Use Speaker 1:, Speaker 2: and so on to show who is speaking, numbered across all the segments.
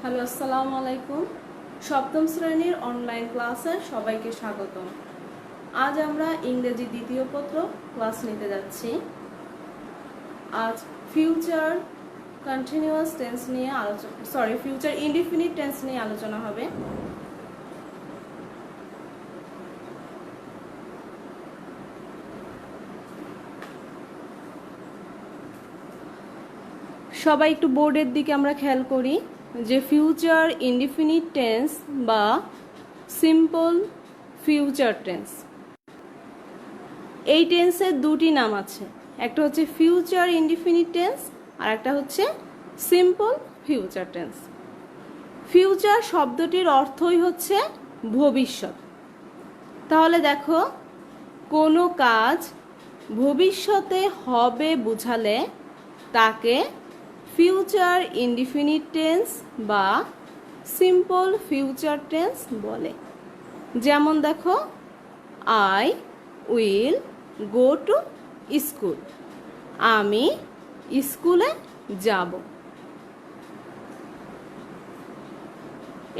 Speaker 1: Hello, আসসালামু আলাইকুম। সপ্তম শ্রেণীর অনলাইন ক্লাসে সবাইকে স্বাগতম। আজ আমরা ইংরেজি দ্বিতীয় পত্র ক্লাস নিতে যাচ্ছি। আজ ফিউচার কন্টিনিউয়াস টেন্স নিয়ে ফিউচার ইনডিফিনিট টেন্স নিয়ে আলোচনা হবে। সবাই একটু বোর্ডের দিকে আমরা খেয়াল করি যে ফিউচার ইনডিফিনিট টেন্স বা সিম্পল ফিউচার টেন্স, এই টেন্সের দুটি নাম আছে। একটা হচ্ছে ফিউচার ইনডিফিনিট টেন্স আর একটা হচ্ছে সিম্পল ফিউচার টেন্স। ফিউচার শব্দটির অর্থই হচ্ছে ভবিষ্যৎ। তাহলে দেখো, কোনো কাজ ভবিষ্যতে হবে বোঝালে তাকে ফিউচার ইনডিফিনিট টেন্স বা সিম্পল ফিউচার টেন্স বলে। যেমন দেখো, I will go to school, আমি স্কুলে যাব।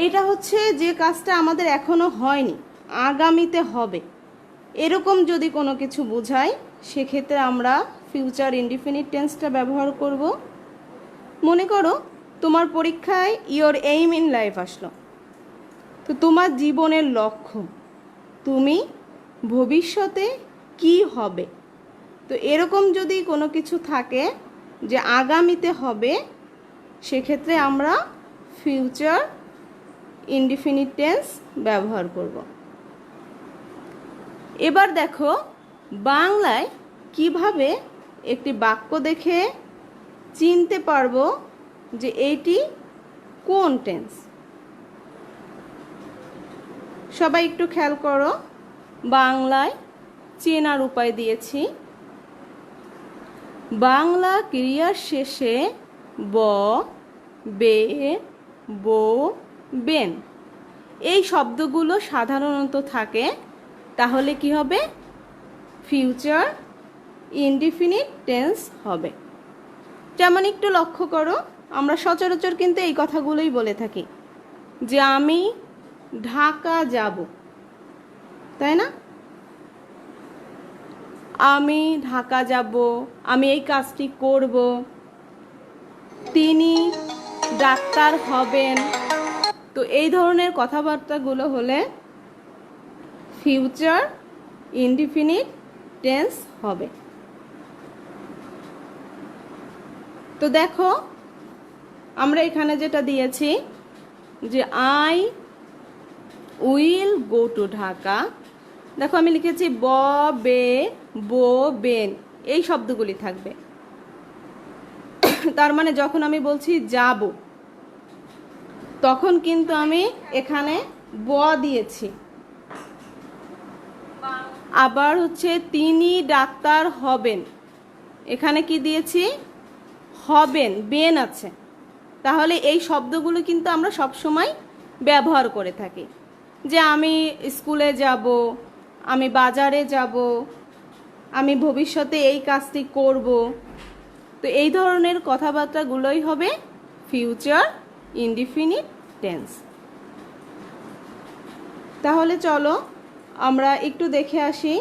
Speaker 1: এটা হচ্ছে যে কাজটা আমাদের এখনো হয়নি, আগামীতে হবে, এরকম যদি কোনো কিছু বোঝায় সেক্ষেত্রে আমরা ফিউচার ইনডিফিনিট টেন্সটা ব্যবহার করব। মনে করো তোমার পরীক্ষায় ইয়োর এইম ইন লাইফ আসলো, তো তোমার জীবনের লক্ষ্য, তুমি ভবিষ্যতে কি হবে, তো এরকম যদি কোনো কিছু থাকে যে আগামীতে হবে, সেক্ষেত্রে আমরা ফিউচার ইনডিফিনিট টেন্স ব্যবহার করব। এবার দেখো, বাংলায় কিভাবে একটি বাক্য দেখে চিনতে পারবো যে এইটি কোন টেন্স। সবাই একটু খেয়াল করো, বাংলায় চেনার উপায় দিয়েছি। বাংলা ক্রিয়ার শেষে ব, বে, বো, বেন এই শব্দগুলো সাধারণত থাকে, তাহলে কি হবে? ফিউচার ইনডিফিনিট টেন্স হবে। যেমন একটু লক্ষ্য করো, আমরা সচরাচর কিন্তু এই কথাগুলোই বলে থাকি যে আমি ঢাকা যাব, তাই না? আমি ঢাকা যাব, আমি এই কাজটি করব, তিনি ডাক্তার হবেন। তো এই ধরনের কথাবার্তাগুলো হলে ফিউচার ইনডিফিনিট টেন্স হবে। তো দেখো, আমরা এখানে যেটা দিয়েছি যে I will go to Dhaka, দেখো আমি লিখেছি ব, বে, বো, বেন এই শব্দগুলি থাকবে। তার মানে যখন আমি বলছি যাব, তখন কিন্তু আমি এখানে ব দিয়েছি। আবার হচ্ছে তিনি ডাক্তার হবেন, এখানে কি দিয়েছি? হবেন, বেন আছে। তাহলে এই শব্দগুলো কিন্তু আমরা সব সময় ব্যবহার করে থাকি যে আমি স্কুলে যাব, আমি বাজারে যাব, আমি ভবিষ্যতে এই কাজটি করব। তো এই ধরনের কথাবার্তাগুলোই হবে ফিউচার ইনডিফিনিট টেন্স। তাহলে চলো আমরা একটু দেখে আসি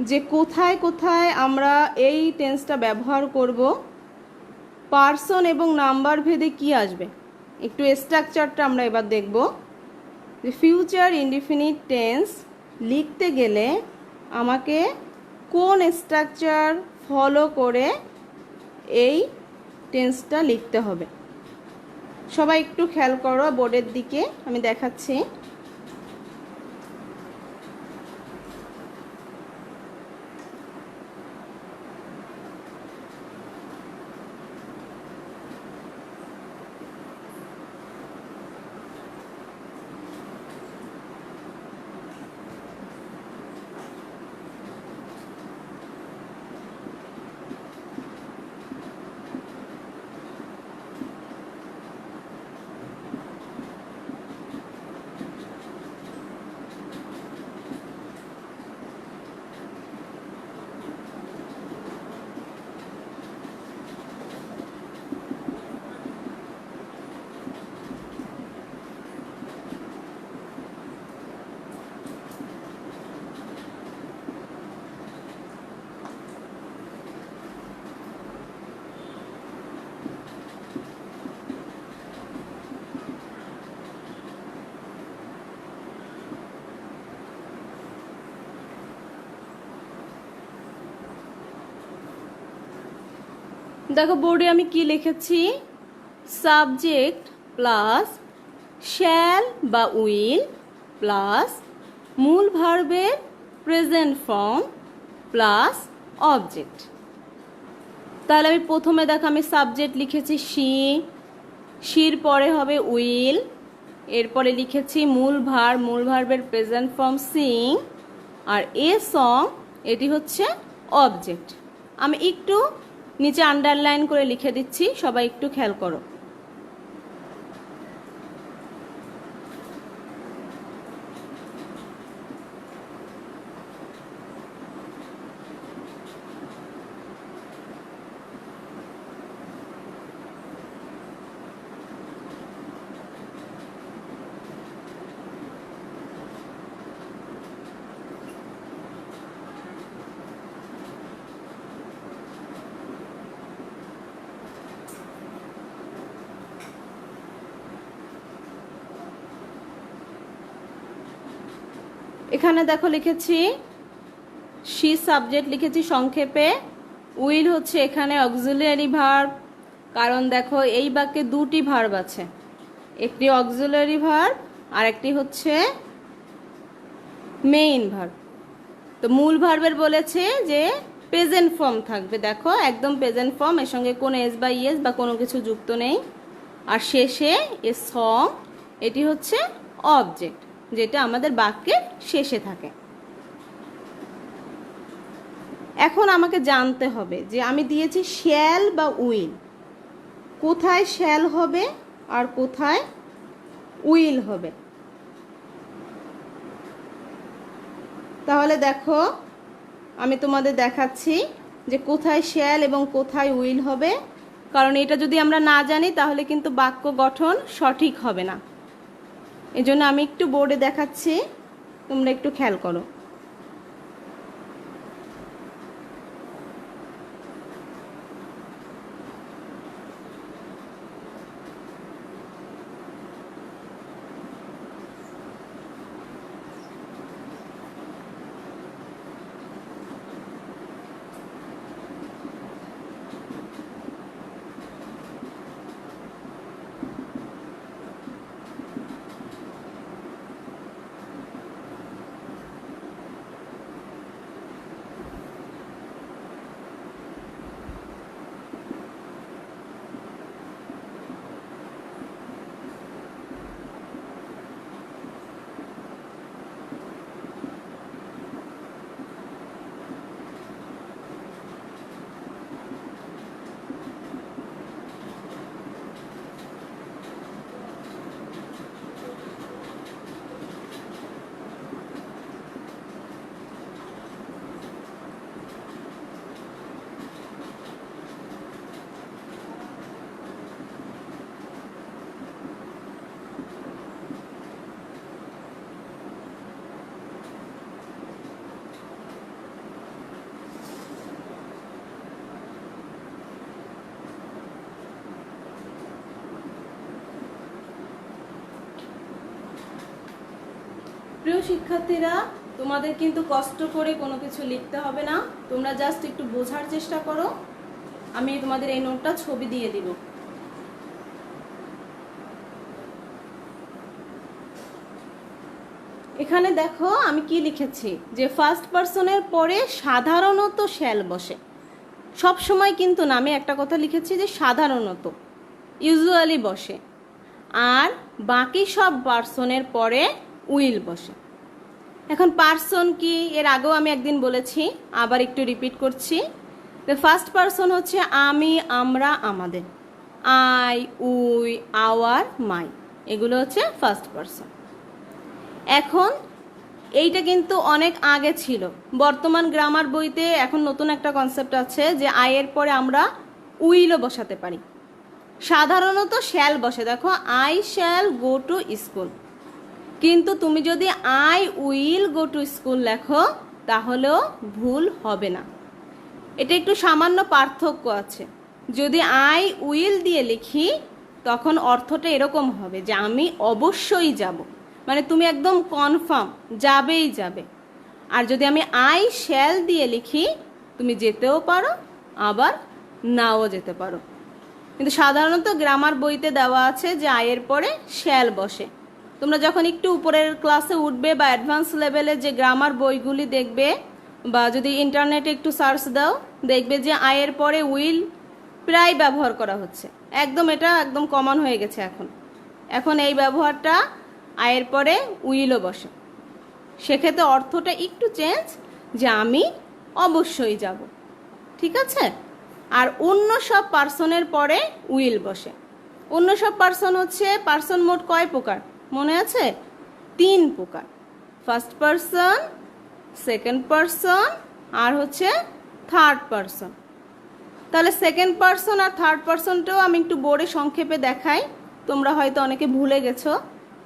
Speaker 1: যে কোথায় কোথায় আমরা এই টেন্সটা ব্যবহার করব। পার্সন এবং নাম্বার ভেদে কি আসবে, একটু স্ট্রাকচারটা আমরা এবার দেখব। যে ফিউচার ইনডিফিনিট টেন্স লিখতে গেলে আমাকে কোন স্ট্রাকচার ফলো করে এই টেন্সটা লিখতে হবে। সবাই একটু খেয়াল করো বোর্ডের দিকে, আমি দেখাচ্ছি। দেখো বোর্ডে আমি কি লিখেছি, সাবজেক্ট প্লাস শ্যাল বা উইল প্লাস মূল ভার্বের প্রেজেন্ট ফর্ম প্লাস অবজেক্ট। তাহলে আমি প্রথমে দেখো আমি সাবজেক্ট লিখেছি শি, শির পরে হবে উইল, এরপরে লিখেছি মূল ভার্বের প্রেজেন্ট ফর্ম সিং, আর এ সং এটি হচ্ছে অবজেক্ট। আমি একটু নিচে আন্ডারলাইন করে লিখে দিচ্ছি, সবাই একটু খেয়াল করো। এখানে দেখো লিখেছি শি সাবজেক্ট লিখেছি সংক্ষেপে, উইল হচ্ছে এখানে অক্সিলিয়ারি ভার্ব, কারণ দেখো এই বাক্যে দুটি ভার্ব আছে, একটি অক্সিলিয়ারি ভার্ব আর একটি হচ্ছে মেইন ভার্ব। তো মূল ভার্বের বলেছে যে প্রেজেন্ট ফর্ম থাকবে, দেখো একদম প্রেজেন্ট ফর্ম, এর সঙ্গে কোনো এস বা ইএস বা কোনো কিছু যুক্ত নেই, আর শেষে এ সং এটি হচ্ছে অবজেক্ট, যেটা আমাদের বাক্যের শেষে থাকে। এখন আমাকে জানতে হবে যে আমি দিয়েছি শ্যাল বা উইল, কোথায় শ্যাল হবে আর কোথায় উইল হবে। তাহলে দেখো আমি তোমাদের দেখাচ্ছি যে কোথায় শ্যাল এবং কোথায় উইল হবে, কারণ এটা যদি আমরা না জানি তাহলে কিন্তু বাক্য গঠন সঠিক হবে না। এই জন্য আমি একটু বোর্ডে দেখাচ্ছি, তোমরা একটু খেয়াল করো। প্রিয় শিক্ষার্থীরা, তোমাদের কিন্তু কষ্ট করে কোনো কিছু লিখতে হবে না, তোমরা জাস্ট একটু বোঝার চেষ্টা করো। আমি তোমাদের এই নোটটা ছবি দিয়ে দিব। এখানে দেখো আমি কি লিখেছি, যে ফার্স্ট পারসনের পরে সাধারণত শ্যাল বসে, সব সময় কিন্তু না, আমি একটা কথা লিখেছি যে সাধারণত, ইউজুয়ালি বসে, আর বাকি সব পারসনের পরে উইল বসে। এখন পারসন কি এর আগেও আমি একদিন বলেছি, আবার একটু রিপিট করছি। দ্য ফার্স্ট পারসন হচ্ছে আমি, আমরা, আমাদের, আই, উই, আওয়ার, মাই, এগুলো হচ্ছে ফার্স্ট পারসন। এখন এইটা কিন্তু অনেক আগে ছিল, বর্তমান গ্রামার বইতে এখন নতুন একটা কনসেপ্ট আছে যে আয়ের পরে আমরা উইলও বসাতে পারি। সাধারণত শ্যাল বসে, দেখো I shall go to school, কিন্তু তুমি যদি I will go to school লেখো তাহলেও ভুল হবে না। এটা একটু সামান্য পার্থক্য আছে। যদি আই উইল দিয়ে লিখি তখন অর্থটা এরকম হবে যে আমি অবশ্যই যাব, মানে তুমি একদম কনফার্ম যাবেই যাবে। আর যদি আমি আই শ্যাল দিয়ে লিখি তুমি যেতেও পারো আবার নাও যেতে পারো। কিন্তু সাধারণত গ্রামার বইতে দেওয়া আছে যে আয়ের পরে শ্যাল বসে। তোমরা যখন একটু উপরের ক্লাসে উঠবে বা অ্যাডভান্স লেভেলে যে গ্রামার বইগুলি দেখবে বা যদি ইন্টারনেটে একটু সার্চ দাও দেখবে যে আয়ের পরে উইল প্রায় ব্যবহার করা হচ্ছে। এটা একদম কমন হয়ে গেছে এখন এই ব্যবহারটা আয়ের পরে উইলও বসে। সেক্ষেত্রে অর্থটা একটু চেঞ্জ, যে আমি অবশ্যই যাব, ঠিক আছে। আর অন্য সব পার্সনের পরে উইল বসে। অন্য সব পার্সন হচ্ছে, পার্সন মোট কয় প্রকার মনে আছে? 3 প্রকার। ফার্স্ট পার্সন, সেকেন্ড পার্সন আর হচ্ছে থার্ড পার্সন। তাহলে সেকেন্ড পার্সন আর থার্ড পার্সনটাও আমি একটু বোর্ডে সংক্ষেপে দেখাই, তোমরা হয়তো অনেকে ভুলে গেছো।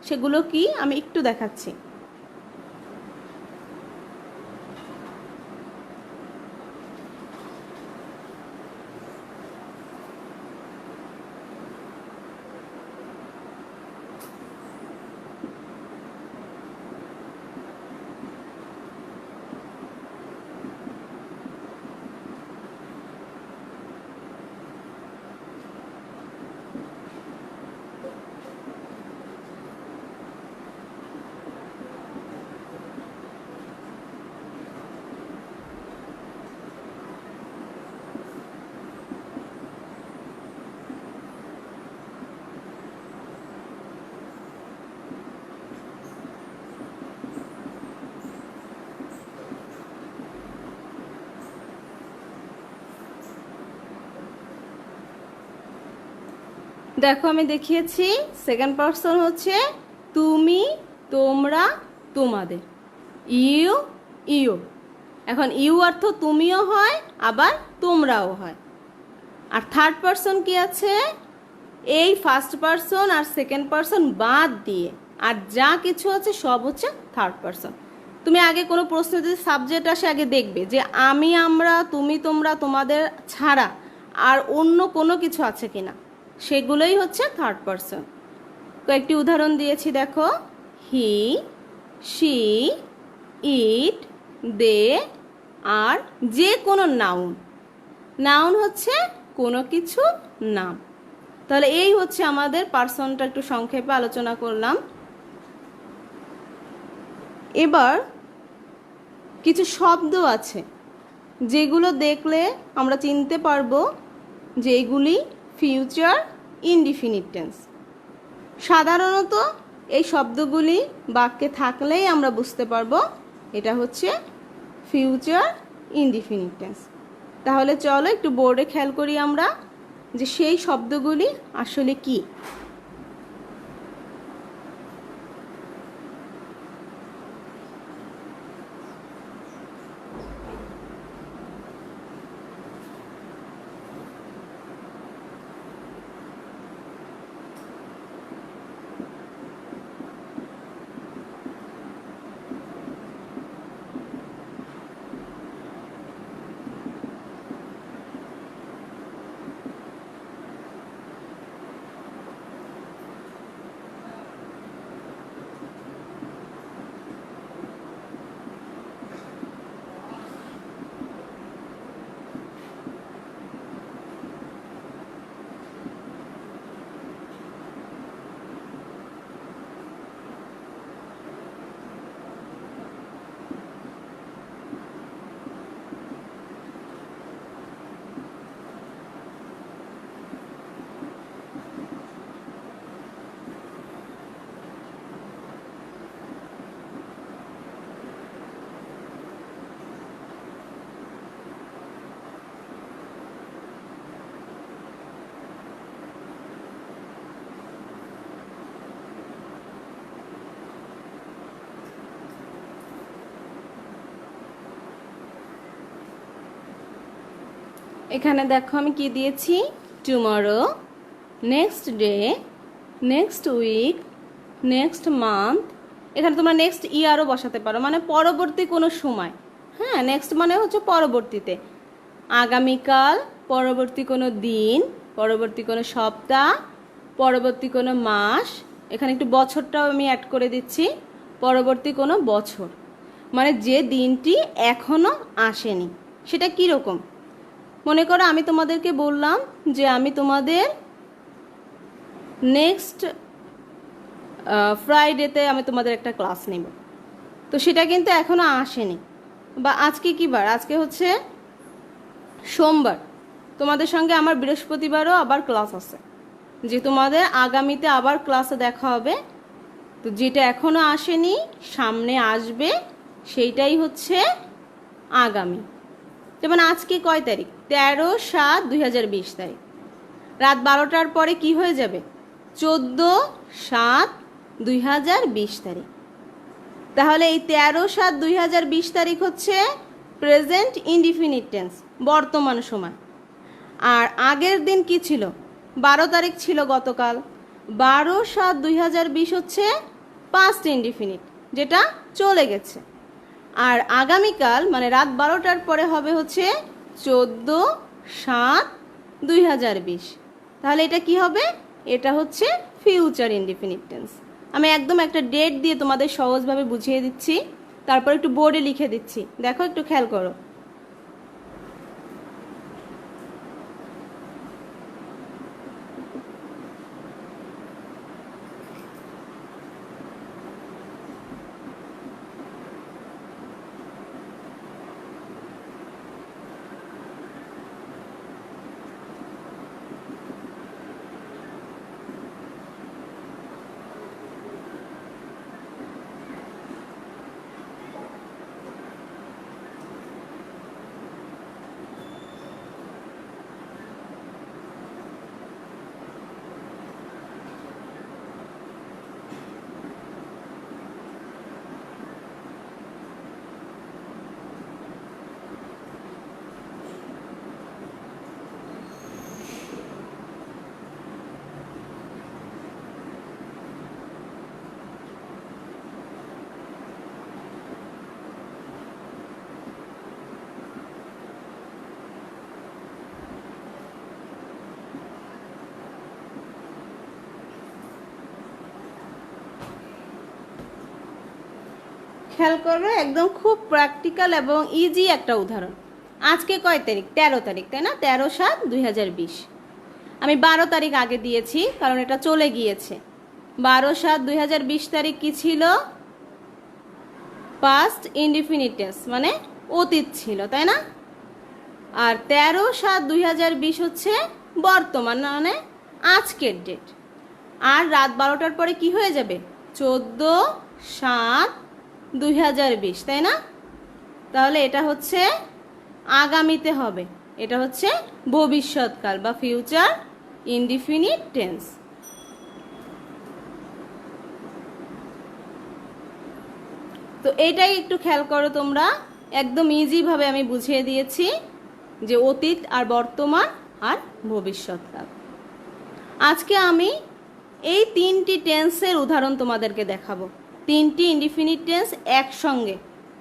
Speaker 1: সেগুলো কি আমি একটু দেখাচ্ছি। দেখো আমি দেখিয়েছি, সেকেন্ড পার্সন হচ্ছে তুমি, তোমরা, তোমাদের, ইউ, ইউ। এখন ইউ অর্থ তুমিও হয় আবার তোমরাও হয়। আর থার্ড পার্সন কি আছে? এই ফার্স্ট পার্সন আর সেকেন্ড পার্সন বাদ দিয়ে আর যা কিছু আছে সব হচ্ছে থার্ড পার্সন। তুমি আগে কোনো প্রশ্ন যদি সাবজেক্ট আসে আগে দেখবে যে আমি, আমরা, তুমি, তোমরা, তোমাদের ছাড়া আর অন্য কোনো কিছু আছে কিনা, সেগুলোই হচ্ছে থার্ড পার্সন। কয়েকটি উদাহরণ দিয়েছি দেখো, হি, শি, ইট, দে আর যে কোনো নাউন। নাউন হচ্ছে কোনো কিছু নাম। তাহলে এই হচ্ছে আমাদের পার্সনটা, একটু সংক্ষেপে আলোচনা করলাম। এবার কিছু শব্দ আছে যেগুলো দেখলে আমরা চিনতে পারবো যে এগুলি ফিউচার ইনডিফিনিট টেন্স। সাধারণত এই শব্দগুলি বাক্যে থাকলেই আমরা বুঝতে পারবো এটা হচ্ছে ফিউচার ইনডিফিনিট টেন্স। তাহলে চলো একটু বোর্ডে খেয়াল করি আমরা যে সেই শব্দগুলি আসলে কি। এখানে দেখো আমি কি দিয়েছি, tomorrow, next day, next week, next month. এখানে তোমরা নেক্সট ইয়ারও বসাতে পারো, মানে পরবর্তী কোনো সময়। হ্যাঁ, নেক্সট মানে হচ্ছে পরবর্তীতে, আগামীকাল, পরবর্তী কোনো দিন, পরবর্তী কোনো সপ্তাহ, পরবর্তী কোনো মাস। এখানে একটু বছরটাও আমি অ্যাড করে দিচ্ছি, পরবর্তী কোনো বছর, মানে যে দিনটি এখনো আসেনি সেটা কীরকম। মনে করো আমি তোমাদেরকে বললাম যে আমি তোমাদের নেক্সট ফ্রাইডেতে আমি তোমাদের একটা ক্লাস নেব, তো সেটা কিন্তু এখনও আসেনি। বা আজকে কী বার? আজকে হচ্ছে সোমবার। তোমাদের সঙ্গে আমার বৃহস্পতিবারও আবার ক্লাস আছে, যে তোমাদের আগামীতে আবার ক্লাসে দেখা হবে। তো যেটা এখনও আসেনি, সামনে আসবে, সেইটাই হচ্ছে আগামী। যেমন আজকে কয় তারিখ? 13/7/2020 তারিখ। রাত 12টার পরে কি হয়ে যাবে? 14/7/2020 তারিখ। তাহলে এই 13/7/2020 তারিখ হচ্ছে প্রেজেন্ট ইনডিফিনিট টেন্স, বর্তমান সময়। আর আগের দিন কি ছিল? 12 তারিখ ছিল গতকাল। 12/7/2020 হচ্ছে পাস্ট ইনডিফিনিট, যেটা চলে গেছে। আর আগামীকাল মানে রাত 12টার পরে হবে হচ্ছে 14/7/2020। তাহলে এটা কি হবে? এটা হচ্ছে ফিউচার ইনডিফিনিট টেন্স। আমি একদম একটা ডেট দিয়ে তোমাদের সহজভাবে বুঝিয়ে দিচ্ছি, তারপর একটু বোর্ডে লিখে দিচ্ছি। দেখো, একটু খেয়াল করো। খেয়াল করবে, একদম খুব প্র্যাকটিক্যাল এবং ইজি একটা উদাহরণ। আজকে কয় তারিখ? 13 তারিখ, তাই না? 13/7/2020। আমি 12 তারিখ আগে দিয়েছি কারণ এটা চলে গিয়েছে। 12/7/2020 তারিখ কি ছিল? পাস্ট ইনডিফিনিট টেন্স, মানে অতীত ছিল, তাই না? আর 13/7/2020 হচ্ছে বর্তমান, মানে আজকের ডেট। আর রাত 12টার পরে কি হয়ে যাবে? 14/7/2020, তাই না? তাহলে এটা হচ্ছে আগামীতে হবে, এটা হচ্ছে ভবিষ্যৎকাল বা ফিউচার ইনডিফিনিট টেন্স। তো এটাই একটু খেয়াল করো তোমরা, একদম ইজিভাবে আমি বুঝিয়ে দিয়েছি যে অতীত আর বর্তমান আর ভবিষ্যৎকাল। আজকে আমি এই 3টি টেন্সের উদাহরণ তোমাদেরকে দেখাবো, 3টি ইনডিফিনিট টেন্স একসঙ্গে।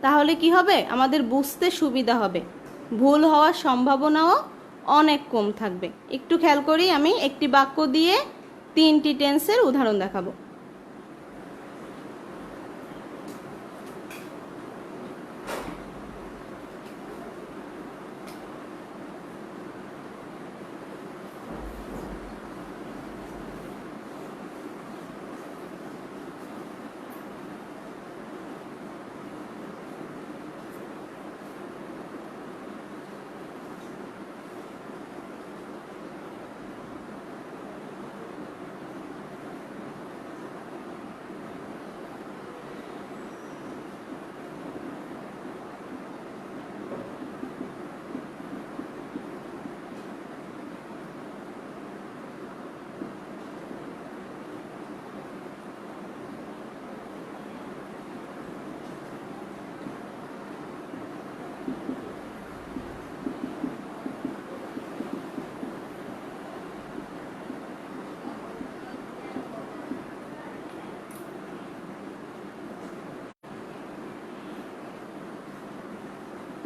Speaker 1: তাহলে কি হবে? আমাদের বুঝতে সুবিধা হবে, ভুল হওয়ার সম্ভাবনাও অনেক কম থাকবে। একটু খেয়াল করি, আমি একটি বাক্য দিয়ে 3টি টেন্সের উদাহরণ দেখাবো।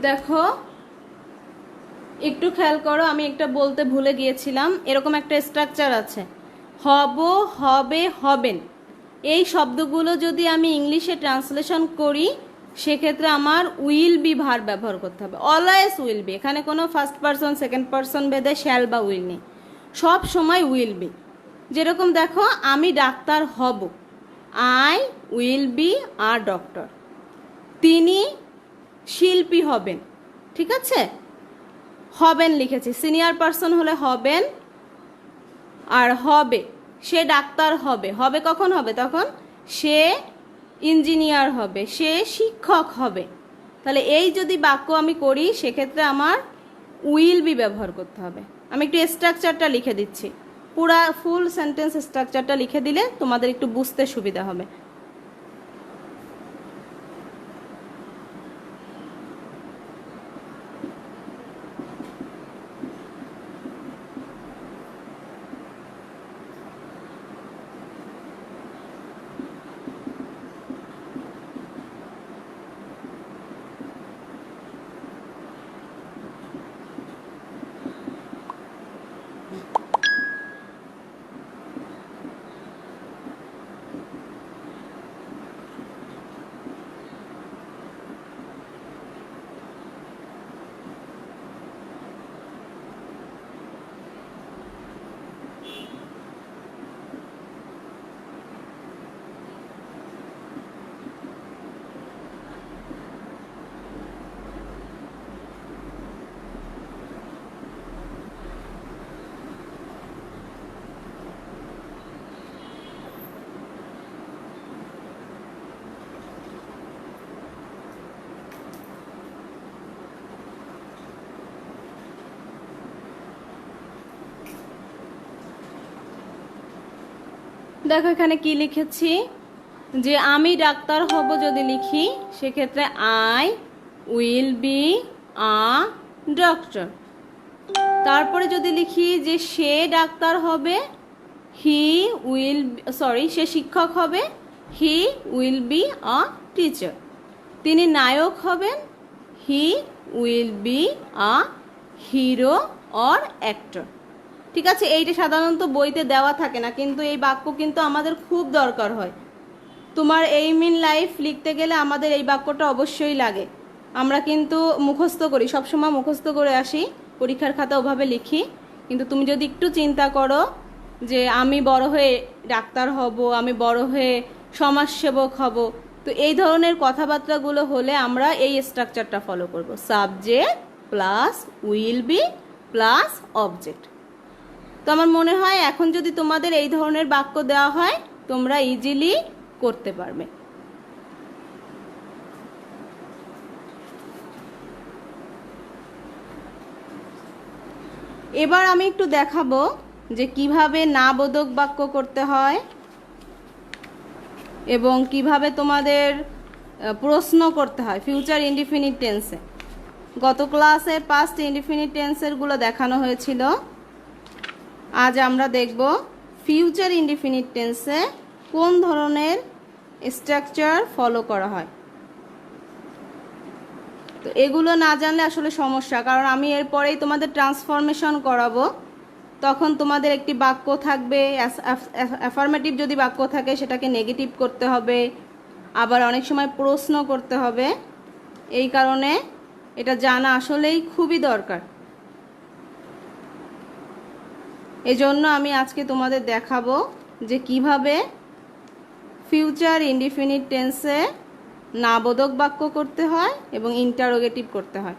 Speaker 1: দেখো, একটু খেয়াল করো, আমি একটা বলতে ভুলে গিয়েছিলাম। এরকম একটা স্ট্রাকচার আছে, হব, হবে, হবেন। এই শব্দগুলো যদি আমি ইংলিশে ট্রান্সলেশন করি সেক্ষেত্রে আমার উইল বি ভার্ব ব্যবহার করতে হবে। অলওয়েজ উইল বি, এখানে কোনো ফার্স্ট পারসন সেকেন্ড পারসন ভেদে শ্যাল বা উইল নেই, সব সময় উইল বি। যেরকম দেখো, আমি ডাক্তার হব, I will be a doctor. তিনি শিল্পী হবেন, ঠিক আছে, হবেন লিখেছি, সিনিয়র পারসন হলে হবেন, আর হবে, সে ডাক্তার হবে, হবে কখন হবে, তখন সে ইঞ্জিনিয়ার হবে, সে শিক্ষক হবে। তাহলে এই যদি বাক্য আমি করি সেক্ষেত্রে আমার উইল বি ব্যবহার করতে হবে। আমি একটু স্ট্রাকচারটা লিখে দিচ্ছি, পুরা ফুল সেন্টেন্স স্ট্রাকচারটা লিখে দিলে তোমাদের একটু বুঝতে সুবিধা হবে। দেখো এখানে কি লিখেছি, যে আমি ডাক্তার হব যদি লিখি সেক্ষেত্রে I will be a doctor. তারপরে যদি লিখি যে সে ডাক্তার হবে, হি উইল, সরি, সে শিক্ষক হবে, he will be a teacher. তিনি নায়ক হবেন, he will be a hero or actor. ঠিক আছে, এইটা সাধারণত বইতে দেওয়া থাকে না, কিন্তু এই বাক্য কিন্তু আমাদের খুব দরকার হয়। তোমার এইম ইন লাইফ লিখতে গেলে আমাদের এই বাক্যটা অবশ্যই লাগে। আমরা কিন্তু মুখস্থ করি, সবসময় মুখস্থ করে আসি, পরীক্ষার খাতা ওভাবে লিখি, কিন্তু তুমি যদি একটু চিন্তা করো যে আমি বড় হয়ে ডাক্তার হব, আমি বড় হয়ে সমাজসেবক হব, তো এই ধরনের কথাবার্তাগুলো হলে আমরা এই স্ট্রাকচারটা ফলো করব, subject plus will be plus object. তো আমার মনে হয় এখন যদি তোমাদের এই ধরনের বাক্য দেওয়া হয় তোমরা ইজিলি করতে পারবে। এবার আমি একটু দেখাবো যে কিভাবে না বোধক বাক্য করতে হয় এবং কিভাবে তোমাদের প্রশ্ন করতে হয় ফিউচার ইনডিফিনিট টেন্সে। গত ক্লাসে পাস্ট ইনডিফিনিট টেন্সেরগুলো দেখানো হয়েছিল, আজ আমরা দেখব ফিউচার ইনডিফিনিট টেন্সে কোন ধরনের স্ট্রাকচার ফলো করা হয়। তো এগুলো না জানলে আসলে সমস্যা, কারণ আমি এরপরেই তোমাদের ট্রান্সফরমেশন করাবো, তখন তোমাদের একটি বাক্য থাকবে, অ্যাফার্মেটিভ যদি বাক্য থাকে সেটাকে নেগেটিভ করতে হবে, আবার অনেক সময় প্রশ্ন করতে হবে। এই কারণে এটা জানা আসলেই খুবই দরকার। এজন্য আমি আজকে তোমাদের দেখাবো যে কিভাবে ফিউচার ইনডিফিনিট টেন্সে নাবোধক বাক্য করতে হয় এবং ইন্টারোগেটিভ করতে হয়।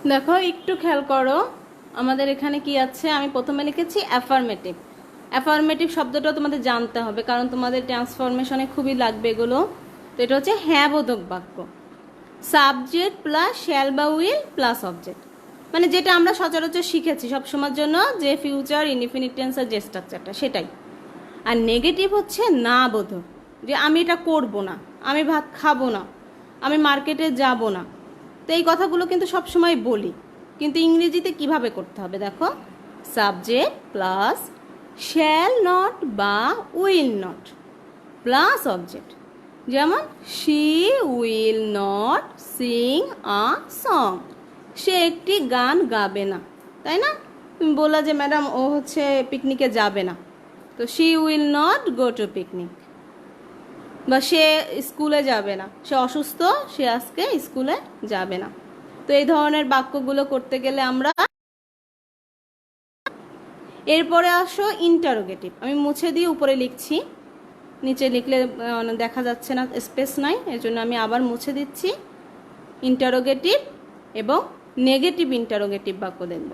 Speaker 1: দেখো একটু খেয়াল করো, আমাদের এখানে কি আছে, আমি প্রথমে লিখেছি অ্যাফার্মেটিভ। অ্যাফার্মেটিভ শব্দটা তোমাদের জানতে হবে, কারণ তোমাদের ট্রান্সফরমেশনে খুবই লাগবে এগুলো। তো এটা হচ্ছে হ্যাঁ বোধক বাক্য, সাবজেক্ট প্লাস শ্যাল বা উইল প্লাস অবজেক্ট, মানে যেটা আমরা সচরাচর শিখেছি সবসময়ের জন্য, যে ফিউচার ইনডিফিনিট টেন্সের যে স্ট্রাকচারটা সেটাই। আর নেগেটিভ হচ্ছে না বোধক, যে আমি এটা করব না, আমি ভাত খাবো না, আমি মার্কেটে যাব না। তো এই কথাগুলো কিন্তু সবসময় বলি, কিন্তু ইংরেজিতে কিভাবে করতে হবে দেখো, সাবজেক্ট প্লাস শ্যাল নট বা উইল নট প্লাস অবজেক্ট। যেমন she will not sing a song, সে একটি গান গাবে না, তাই না? তুমি বললা যে ম্যাডাম ও হচ্ছে পিকনিকে যাবে না, তো she will not go to picnic. বা সে স্কুলে যাবে না, সে অসুস্থ, সে আজকে স্কুলে যাবে না। তো এই ধরনের বাক্যগুলো করতে গেলে আমরা, এরপরে আসো ইন্টারোগেটিভ। আমি মুছে দিয়ে উপরে লিখছি, নিচে লিখলে দেখা যাচ্ছে না, স্পেস নাই, এর জন্য আমি আবার মুছে দিচ্ছি। ইন্টারোগেটিভ এবং নেগেটিভ ইন্টারোগেটিভ বাক্য দেখব।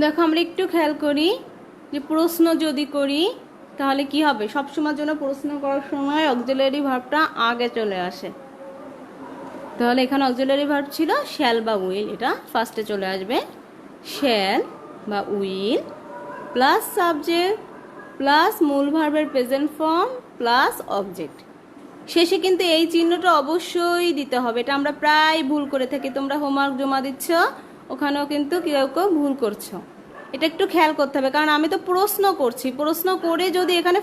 Speaker 1: দেখো আমরা একটু খেয়াল করি, যে প্রশ্ন যদি করি তাহলে কি হবে, সবসময়ের জন্য প্রশ্ন করার সময় অক্সিলারি ভার্বটা আগে চলে আসে। তাহলে এখানে অক্সিলারি ভার্ব ছিল শ্যাল বা উইল, এটা ফার্স্টে চলে আসবে। শ্যাল বা উইল প্লাস সাবজেক্ট প্লাস মূল ভার্বের প্রেজেন্ট ফর্ম প্লাস অবজেক্ট। শেষে কিন্তু এই চিহ্নটা অবশ্যই দিতে হবে, এটা আমরা প্রায় ভুল করে থাকি। তোমরা হোমওয়ার্ক জমা দিচ্ছ, ওখানেও কিন্তু কেউ কেউ ভুল করছো, এটা একটু খেয়াল করতে হবে। কারণ আমি তো প্রশ্ন করছি, প্রশ্ন করে যদি এখানে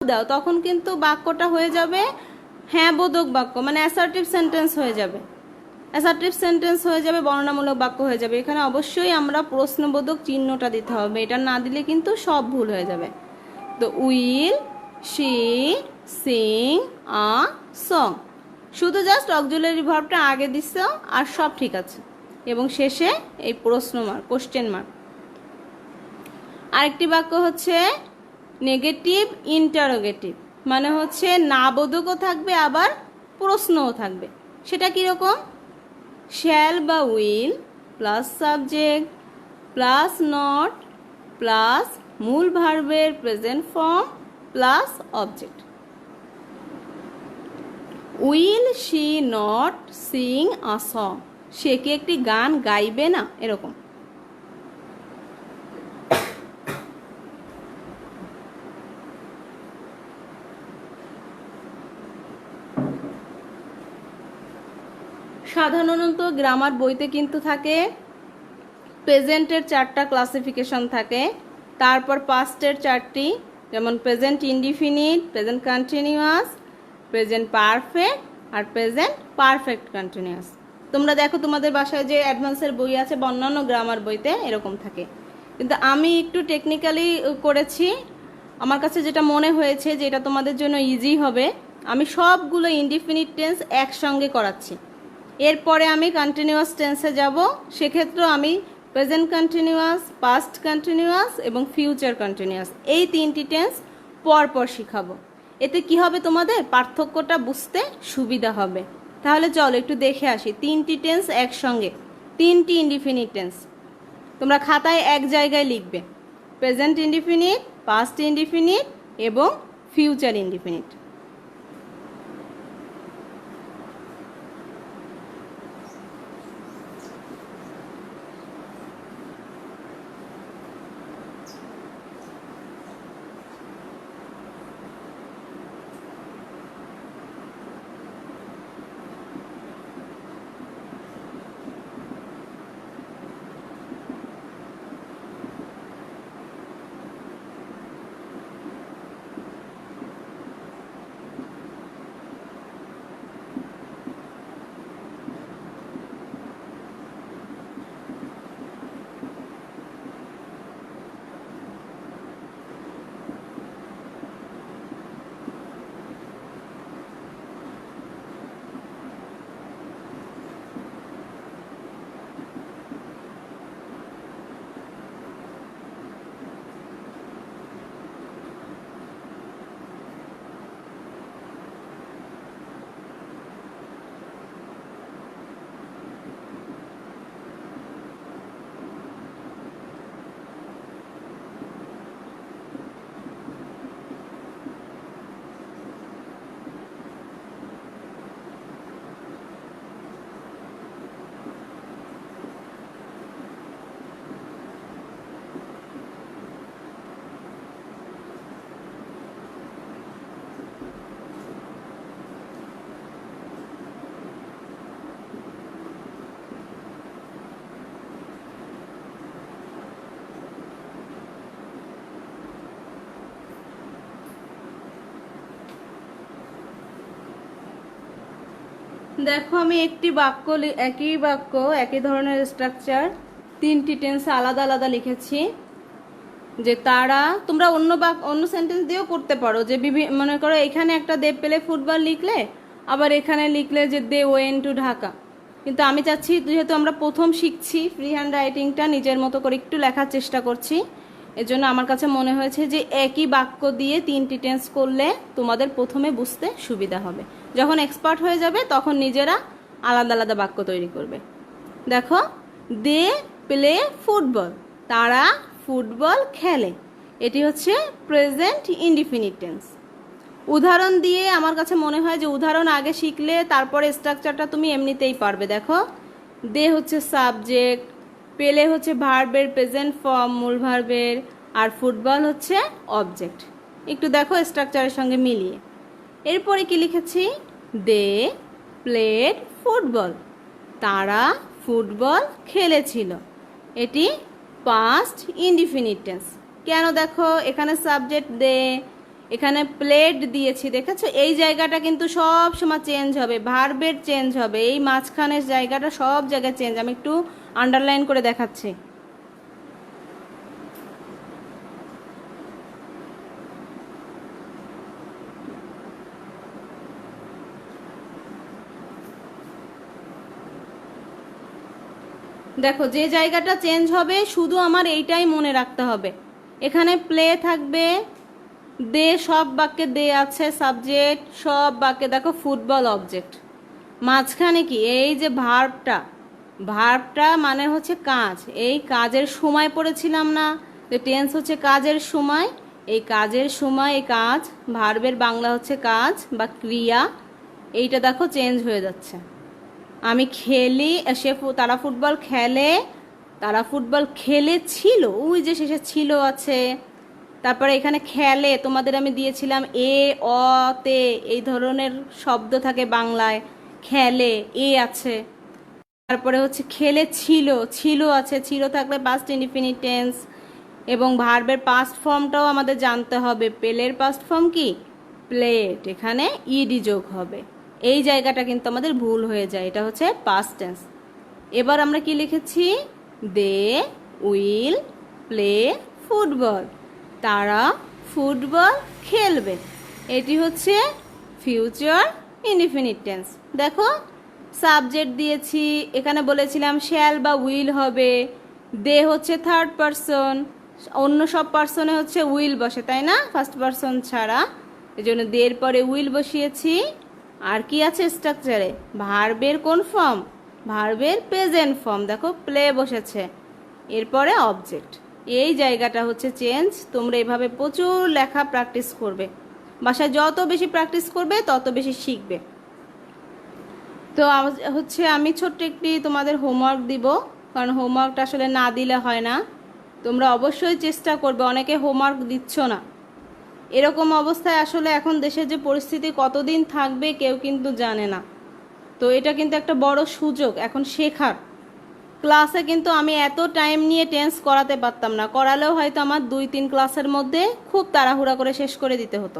Speaker 1: দাও তখন কিন্তু বাক্যটা হয়ে যাবে হ্যাঁ বোধক বাক্য, মানে অ্যাসার্টিভ সেন্টেন্স হয়ে যাবে, অ্যাসার্টিভ সেন্টেন্স হয়ে যাবে, বর্ণনামূলক বাক্য হয়ে যাবে। এখানে অবশ্যই আমরা প্রশ্নবোধক চিহ্নটা দিতে হবে, এটা না দিলে কিন্তু সব ভুল হয়ে যাবে। তো will she Singh a song, শুধু জাস্ট অক্সিলারি ভার্বটা আগে দিচ্ছ আর সব ঠিক আছে, এবং শেষে এই প্রশ্ন মার্ক, কোশ্চেন মার্ক। আরেকটি বাক্য হচ্ছে নেগেটিভ ইন্টারোগেটিভ, মানে হচ্ছে না বোধকও থাকবে আবার প্রশ্নও থাকবে। সেটা কীরকম, শ্যাল বা will plus subject plus not plus মূল ভার্বের present form plus object. Will she not sing a song, সে কি একটি গান গাইবে না, এরকম। সাধারণত গ্রামার বইতে কিন্তু থাকে প্রেজেন্টের 4টা ক্লাসিফিকেশন থাকে, তারপর পাস্টের 4টি, যেমন present indefinite, present continuous, present perfect আর প্রেজেন্ট পারফেক্ট কন্টিনিউয়াস। তোমরা দেখো তোমাদের বাসায় যে অ্যাডভান্সের বই আছে বা অন্যান্য গ্রামার বইতে এরকম থাকে, কিন্তু আমি একটু টেকনিক্যালি করেছি। আমার কাছে যেটা মনে হয়েছে যে এটা তোমাদের জন্য ইজি হবে, আমি সবগুলো ইনডিফিনিট টেন্স একসঙ্গে করাচ্ছি। এরপরে আমি কন্টিনিউয়াস টেন্সে যাব, সেক্ষেত্রেও আমি প্রেজেন্ট কন্টিনিউয়াস, পাস্ট কন্টিনিউয়াস এবং ফিউচার কন্টিনিউয়াস এই 3টি টেন্স পরপর শিখাবো। এতে কি হবে, তোমাদের পার্থক্যটা বুঝতে সুবিধা হবে। তাহলে চলো একটু দেখে আসি 3টি টেন্স একসঙ্গে, 3টি ইনডিফিনিট টেন্স। তোমরা খাতায় এক জায়গায় লিখবে প্রেজেন্ট ইনডিফিনিট, পাস্ট ইনডিফিনিট এবং ফিউচার ইনডিফিনিট। দেখো আমি একটি বাক্য, একই বাক্য, একই ধরনের স্ট্রাকচার, 3টি টেন্স আলাদা আলাদা লিখেছি। যে তারা, তোমরা অন্য সেন্টেন্স দিয়েও করতে পারো, যে মনে করো এখানে একটা দে প্লে ফুটবল লিখলে, আবার এখানে লিখলে যে দে ওয়েন্ট টু ঢাকা। কিন্তু আমি চাচ্ছি যেহেতু আমরা প্রথম শিখছি, ফ্রি হ্যান্ড রাইটিংটা নিজের মতো করে একটু লেখার চেষ্টা করছি, এজন্য আমার কাছে মনে হয়েছে যে একই বাক্য দিয়ে 3টি টেন্স করলে তোমাদের প্রথমে বুঝতে সুবিধা হবে। যখন এক্সপার্ট হয়ে যাবে তখন নিজেরা আলাদা আলাদা বাক্য তৈরি করবে। দেখো, দে প্লে ফুটবল, তারা ফুটবল খেলে, এটি হচ্ছে প্রেজেন্ট ইনডিফিনিট টেন্স। উদাহরণ দিয়ে আমার কাছে মনে হয় যে উদাহরণ আগে শিখলে তারপরে স্ট্রাকচারটা তুমি এমনিতেই পারবে। দেখো, দে হচ্ছে সাবজেক্ট, পেলে হচ্ছে ভার্বের প্রেজেন্ট ফর্ম মূল ভার্বের, আর ফুটবল হচ্ছে অবজেক্ট। একটু দেখো স্ট্রাকচারের সঙ্গে মিলিয়ে। এরপরে কি লিখেছি, দে প্লেড ফুটবল, তারা ফুটবল খেলেছিল, এটি পাস্ট ইনডিফিনিট টেন্স। কেন, দেখো এখানে সাবজেক্ট দে, এখানে প্লেড দিয়েছি, দেখেছো এই জায়গাটা কিন্তু সব সময় চেঞ্জ হবে, ভার্বের চেঞ্জ হবে, এই মাঝখানের জায়গাটা সব জায়গায় চেঞ্জ। আমি একটু আন্ডারলাইন করে দেখাচ্ছি। দেখো যে জায়গাটা চেঞ্জ হবে শুধু আমার এইটাই মনে রাখতে হবে। এখানে প্লে থাকবে, দে সব বাক্যে দে আছে সাবজেক্ট, সব বাক্যে দেখো ফুটবল অবজেক্ট। মাঝখানে কি এই যে ভার্বটা মানে হচ্ছে কাজ, এই কাজের সময় পড়েছিলাম না, যে টেন্স হচ্ছে কাজের সময়, এই কাজের সময় এই কাজ, ভার্বের বাংলা হচ্ছে কাজ বা ক্রিয়া, এইটা দেখো চেঞ্জ হয়ে যাচ্ছে। আমি খেলি, তারা ফুটবল খেলে, তারা ফুটবল খেলেছিল, ওই যে শেষে ছিল আছে। তারপরে এখানে খেলে তোমাদের আমি দিয়েছিলাম এ অ তে এই ধরনের শব্দ থাকে বাংলায়, খেলে এ আছে। তারপরে হচ্ছে খেলে ছিল, ছিল আছে, ছিল থাকলে পাস্ট ইনডিফিনিট টেন্স। এবং ভার্বের পাস্ট ফর্মটাও আমাদের জানতে হবে। পেলের পাস্ট ফর্ম কি? প্লেট, এখানে ইডি যোগ হবে। এই জায়গাটা কিন্তু আমাদের ভুল হয়ে যায়, এটা হচ্ছে পাস্ট টেন্স। এবার আমরা কি লিখেছি? দে উইল প্লে ফুটবল, তারা ফুটবল খেলবে। এটি হচ্ছে ফিউচার ইনডিফিনিট টেন্স। দেখো সাবজেক্ট দিয়েছি, এখানে বলেছিলাম শ্যাল বা উইল হবে। দে হচ্ছে থার্ড পারসন, অন্য সব পার্সনে হচ্ছে উইল বসে, তাই না, ফার্স্ট পারসন ছাড়া। এই জন্য দের পরে উইল বসিয়েছি। আর কি আছে স্ট্রাকচারে? ভার্বের কোন ফর্ম? ভার্বের প্রেজেন্ট ফর্ম, দেখো প্লে বসেছে, এরপরে অবজেক্ট। এই জায়গাটা হচ্ছে চেঞ্জ। তোমরা এভাবে প্রচুর লেখা প্র্যাকটিস করবে, বাসায় যত বেশি প্র্যাকটিস করবে তত বেশি শিখবে। তো হচ্ছে আমি ছোট্ট একটি তোমাদের হোমওয়ার্ক দিব, কারণ হোমওয়ার্কটা আসলে না দিলে হয় না। তোমরা অবশ্যই চেষ্টা করবে, অনেকে হোমওয়ার্ক দিচ্ছ না। এরকম অবস্থায় আসলে এখন দেশের যে পরিস্থিতি কতদিন থাকবে কেউ কিন্তু জানে না। তো এটা কিন্তু একটা বড় সুযোগ এখন শেখার। ক্লাসে কিন্তু আমি এত টাইম নিয়ে টেন্স করাতে পারতাম না, করালেও হয়তো আমার 2-3 ক্লাসের মধ্যে খুব তাড়াহুড়া করে শেষ করে দিতে হতো,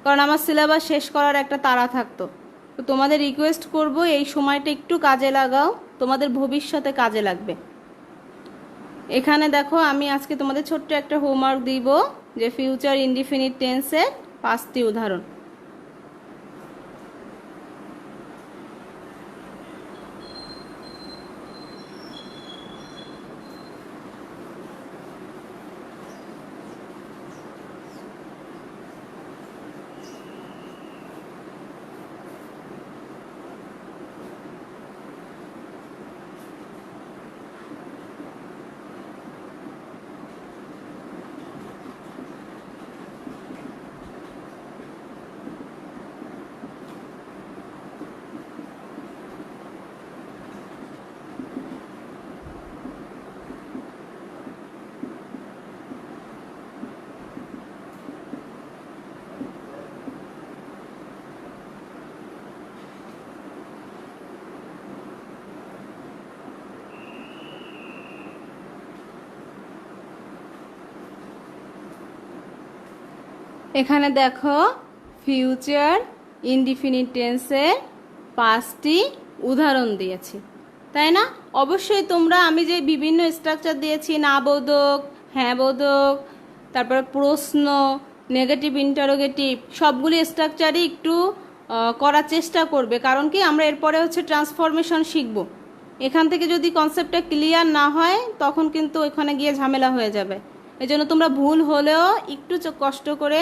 Speaker 1: কারণ আমার সিলেবাস শেষ করার একটা তাড়া থাকতো। তো তোমাদের রিকোয়েস্ট করব এই সময়টা একটু কাজে লাগাও, তোমাদের ভবিষ্যতে কাজে লাগবে। এখানে দেখো আমি আজকে তোমাদের ছোট্ট একটা হোমওয়ার্ক দিব, যে ফিউচার ইনডিফিনিট টেন্সের 5টি উদাহরণ। এখানে দেখো ফিউচার ইনডিফিনিট টেন্সের 5টি উদাহরণ দিয়েছি, তাই না? অবশ্যই তোমরা আমি যে বিভিন্ন স্ট্রাকচার দিয়েছি, না বোধক, হ্যাঁ বোধক, তারপরে প্রশ্ন, নেগেটিভ ইন্টারোগেটিভ, সবগুলি স্ট্রাকচারই একটু করার চেষ্টা করবে। কারণ কি, আমরা এরপরে হচ্ছে ট্রান্সফরমেশন শিখব। এখান থেকে যদি কনসেপ্টটা ক্লিয়ার না হয় তখন কিন্তু ওইখানে গিয়ে ঝামেলা হয়ে যাবে। এই জন্য তোমরা ভুল হলেও একটু কষ্ট করে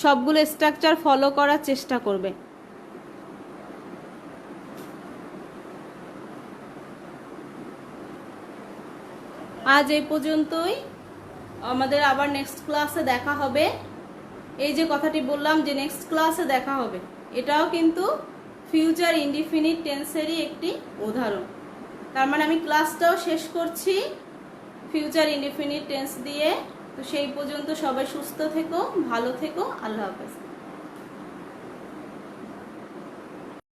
Speaker 1: সবগুলো স্ট্রাকচার ফলো করার চেষ্টা করবে। আজ এই পর্যন্তই, আমাদের আবার নেক্সট ক্লাসে দেখা হবে। এই যে কথাটি বললাম যে নেক্সট ক্লাসে দেখা হবে, এটাও কিন্তু ফিউচার ইনডিফিনিট টেন্সেরই একটি উদাহরণ। তার মানে আমি ক্লাসটাও শেষ করছি ফিউচার ইনডিফিনিট টেন্স দিয়ে। তো সেই পর্যন্ত সবাই সুস্থ থেকো, ভালো থেকো, আল্লাহ হাফেজ।